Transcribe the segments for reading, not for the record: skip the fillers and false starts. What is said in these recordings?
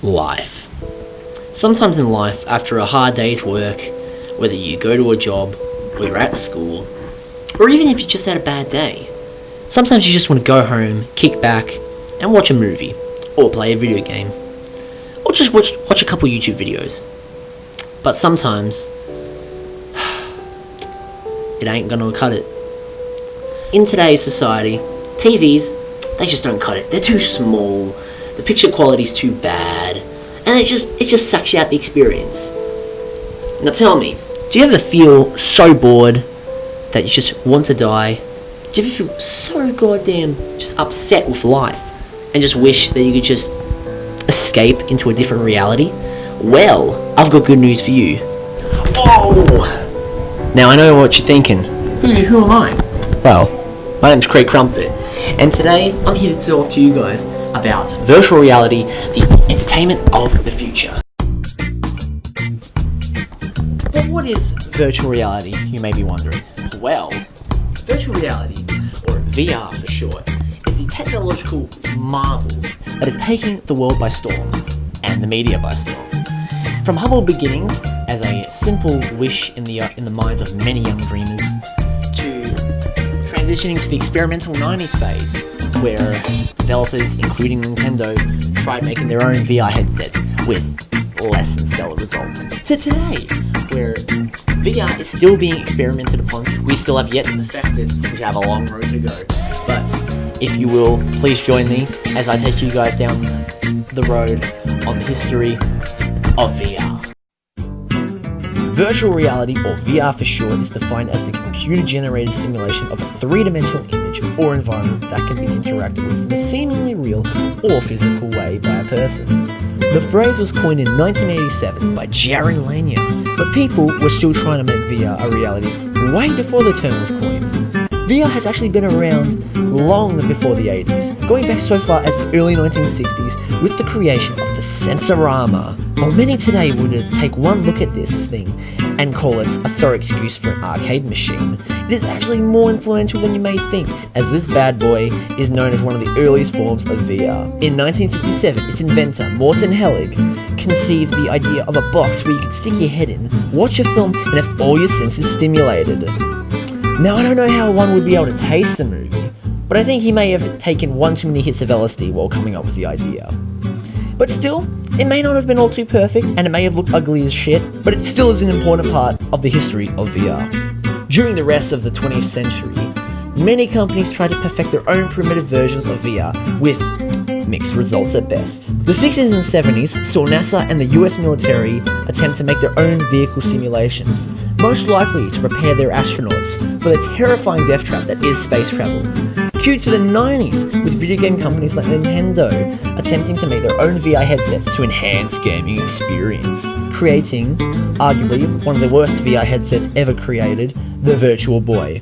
life. Sometimes in life, after a hard day's work, whether you go to a job, or you're at school, or even if you just had a bad day, sometimes you just want to go home, kick back, and watch a movie, or play a video game, or just watch a couple YouTube videos. But sometimes, it ain't gonna cut it. In today's society, TVs, they just don't cut it. They're too small, the picture quality's too bad, and it just sucks you out the experience. Now tell me, do you ever feel so bored that you just want to die? Do you ever feel so goddamn just upset with life and just wish that you could just escape into a different reality? Well, I've got good news for you. Oh! Now I know what you're thinking. Who am I? Well, my name's Craig Crumpet, and today I'm here to talk to you guys about virtual reality, the entertainment of the future. But what is virtual reality, you may be wondering? Well, virtual reality, or VR for short, is the technological marvel that is taking the world by storm, and the media by storm. From humble beginnings as a simple wish in the minds of many young dreamers, to transitioning to the experimental 90s phase, where developers, including Nintendo, tried making their own VR headsets with less than stellar results, to today, where VR is still being experimented upon. We still have yet to perfect it. We have a long road to go. But if you will, please join me as I take you guys down the road on the history of VR. Virtual reality, or VR for short, is defined as the computer-generated simulation of a three-dimensional image or environment that can be interacted with in a seemingly real or physical way by a person. The phrase was coined in 1987 by Jerry Lanier, but people were still trying to make VR a reality way before the term was coined. VR has actually been around long before the 80s, going back so far as the early 1960s with the creation of the Sensorama. While many today would take one look at this thing and call it a sorry excuse for an arcade machine, it is actually more influential than you may think, as this bad boy is known as one of the earliest forms of VR. In 1957, its inventor, Morten Hellig, conceived the idea of a box where you could stick your head in, watch a film, and have all your senses stimulated. Now, I don't know how one would be able to taste the movie, but I think he may have taken one too many hits of LSD while coming up with the idea. But still, it may not have been all too perfect, and it may have looked ugly as shit, but it still is an important part of the history of VR. During the rest of the 20th century, many companies tried to perfect their own primitive versions of VR with mixed results at best. The 60s and 70s saw NASA and the US military attempt to make their own vehicle simulations, most likely to prepare their astronauts for the terrifying death trap that is space travel. Cue to the 90s, with video game companies like Nintendo attempting to make their own VR headsets to enhance gaming experience, creating, arguably, one of the worst VR headsets ever created, the Virtual Boy.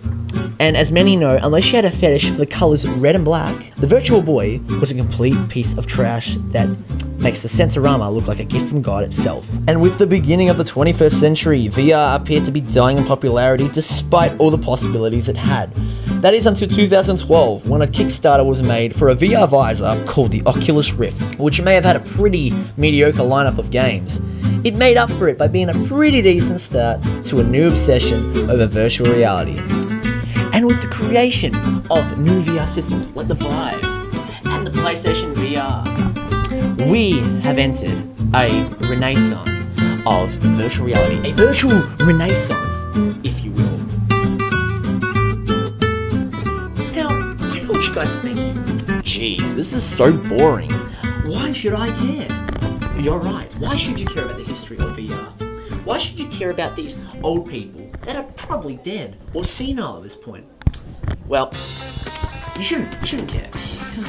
And as many know, unless you had a fetish for the colours red and black, the Virtual Boy was a complete piece of trash that makes the Sensorama look like a gift from God itself. And with the beginning of the 21st century, VR appeared to be dying in popularity despite all the possibilities it had. That is until 2012, when a Kickstarter was made for a VR visor called the Oculus Rift, which may have had a pretty mediocre lineup of games. It made up for it by being a pretty decent start to a new obsession over virtual reality. And with the creation of new VR systems like the Vive and the PlayStation VR, we have entered a renaissance of virtual reality. A virtual renaissance, if you will. Now, I know what you guys are thinking. Jeez, this is so boring. Why should I care? You're right. Why should you care about the history of VR? Why should you care about these old people that are probably dead or senile at this point? Well, you shouldn't care. Because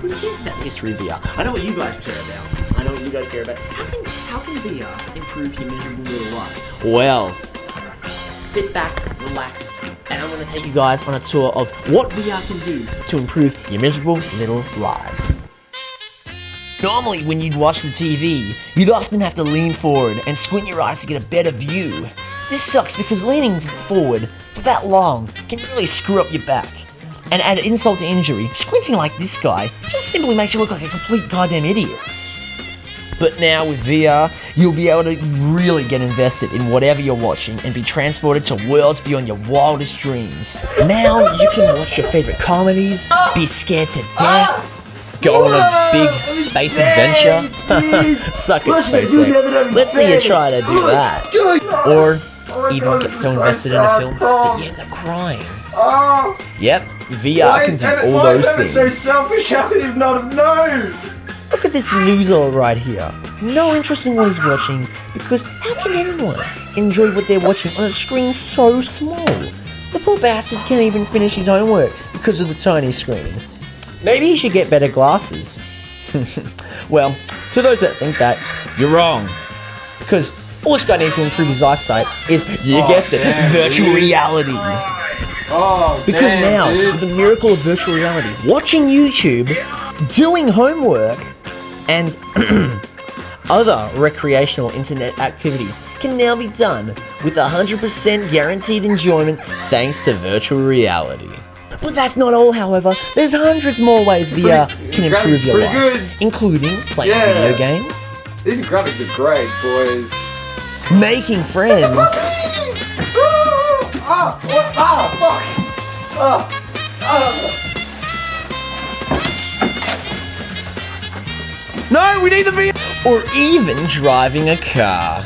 who cares about the history of VR? I know what you guys care about. I know what you guys care about. How can VR improve your miserable little life? Well, sit back, relax, and I'm going to take you guys on a tour of what VR can do to improve your miserable little lives. Normally, when you'd watch the TV, you'd often have to lean forward and squint your eyes to get a better view. This sucks because leaning forward for that long can really screw up your back. And add insult to injury, squinting like this guy just simply makes you look like a complete goddamn idiot. But now with VR, you'll be able to really get invested in whatever you're watching and be transported to worlds beyond your wildest dreams. Now you can watch your favorite comedies, be scared to death, go on a big space adventure. Suck it, SpaceX. Let's see you try to do that. Or even get so invested in a film that you end up crying. Yep, VR can do all those things. So selfish, how could he not have known? Look at this loser right here. No interest in what he's watching, because how can anyone enjoy what they're watching on a screen so small? The poor bastard can't even finish his homework because of the tiny screen. Maybe he should get better glasses. Well, to those that think that, you're wrong. Because all this guy needs to improve his eyesight is, you guessed it, virtual reality. Because now, with the miracle of virtual reality, watching YouTube, doing homework, and other recreational internet activities can now be done with 100% guaranteed enjoyment thanks to virtual reality. But that's not all, however. There's hundreds more ways VR can improve your life, including playing video games, These graphics are great, boys. making friends, no, we need the VR, or even driving a car.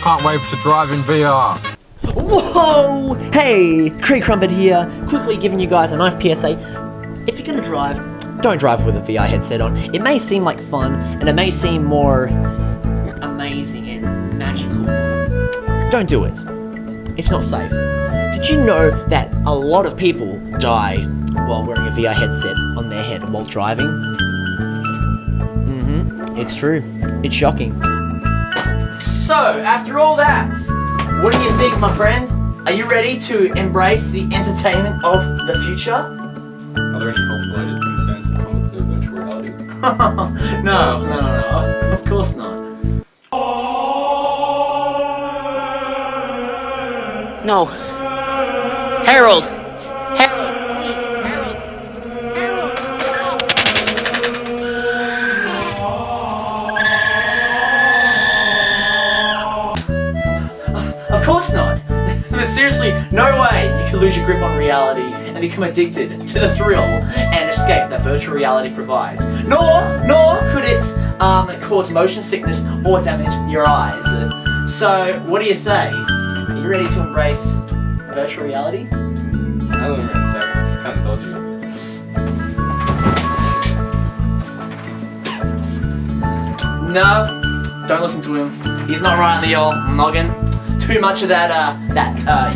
Can't wait to drive in VR. Whoa! Hey, Craig Crumpet here, quickly giving you guys a nice PSA. If you're gonna drive, don't drive with a VR headset on. It may seem like fun, and it may seem more amazing and magical. Don't do it. It's not safe. Did you know that a lot of people die while wearing a VR headset on their head while driving? It's true. It's shocking. So, after all that, what do you think, my friend? Are you ready to embrace the entertainment of the future? Are there any health-related concerns that come with the virtual reality? No. Of course not. No. Harold! Harold, please, Harold! Harold! Of course not. There's seriously no way you can lose your grip on reality and become addicted to the thrill and escape that virtual reality provides. Nor could it cause motion sickness or damage your eyes. So, what do you say? Are you ready to embrace virtual reality? I don't know, it's kind of dodgy. No, don't listen to him. He's not right on the old noggin. Too much of that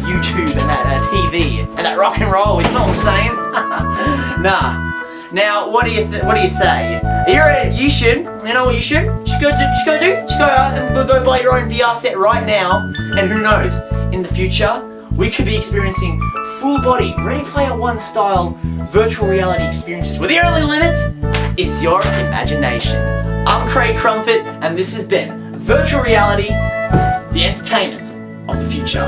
YouTube and that TV and that rock and roll. You know what I'm saying? Nah. Now, what do you say? Are you ready? You should. You know what you should? Just go out and go buy your own VR set right now. And who knows? In the future, we could be experiencing full-body, Ready Player One style virtual reality experiences where the only limit is your imagination. I'm Craig Crumpet, and this has been Virtual Reality, the entertainment of the future.